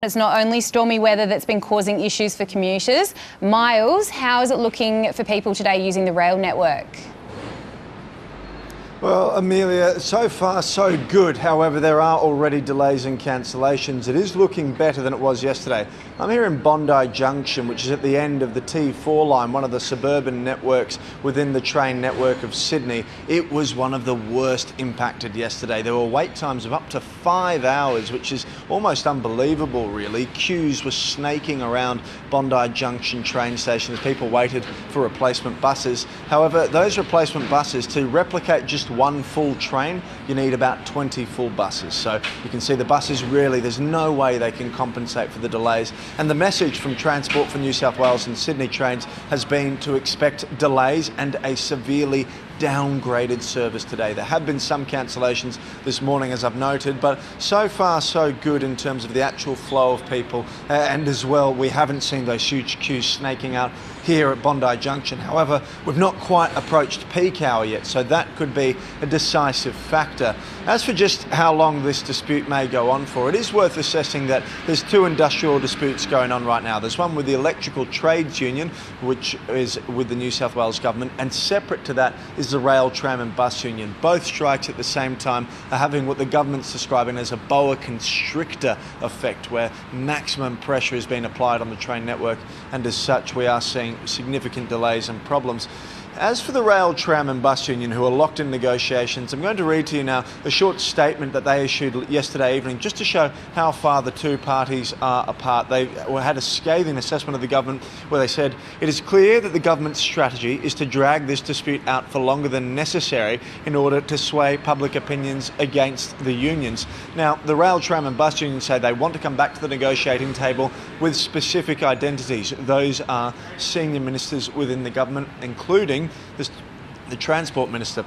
It's not only stormy weather that's been causing issues for commuters. Miles, how is it looking for people today using the rail network? Well, Amelia, so far so good. However, there are already delays and cancellations. It is looking better than it was yesterday. I'm here in Bondi Junction, which is at the end of the T4 line, one of the suburban networks within the train network of Sydney. It was one of the worst impacted yesterday. There were wait times of up to 5 hours, which is almost unbelievable, really. Queues were snaking around Bondi Junction train station as people waited for replacement buses. However, those replacement buses, to replicate just one full train, you need about 20 full buses. So you can see the buses really, there's no way they can compensate for the delays. And the message from Transport for New South Wales and Sydney Trains has been to expect delays and a severely downgraded service today. There have been some cancellations this morning, as I've noted, but so far so good in terms of the actual flow of people. And as well, we haven't seen those huge queues snaking out here at Bondi Junction. However, we've not quite approached peak hour yet, so that could be a decisive factor. As for just how long this dispute may go on for, it is worth assessing that there's two industrial disputes going on right now. There's one with the Electrical Trades Union, which is with the New South Wales Government, and separate to that is the Rail, Tram and Bus Union. Both strikes at the same time are having what the government's describing as a boa constrictor effect, where maximum pressure is being applied on the train network, and as such we are seeing significant delays and problems. As for the Rail, Tram and Bus Union, who are locked in negotiations, I'm going to read to you now a short statement that they issued yesterday evening just to show how far the two parties are apart. They had a scathing assessment of the government where they said, "It is clear that the government's strategy is to drag this dispute out for longer than necessary in order to sway public opinions against the unions." Now, the Rail, Tram and Bus Union say they want to come back to the negotiating table with specific identities. Those are senior ministers within the government, including the Transport Minister,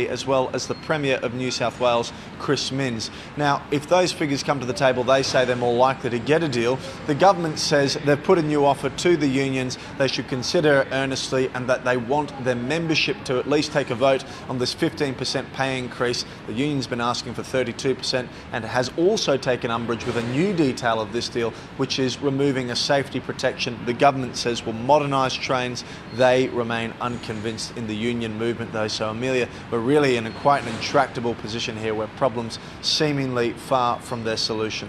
as well as the Premier of New South Wales, Chris Minns. Now, if those figures come to the table, they say they're more likely to get a deal. The government says they've put a new offer to the unions they should consider earnestly, and that they want their membership to at least take a vote on this 15% pay increase. The union's been asking for 32% and has also taken umbrage with a new detail of this deal, which is removing a safety protection the government says will modernise trains. They remain unconvinced in the union movement though. So Amelia, we're really in quite an intractable position here where problems seemingly far from their solution.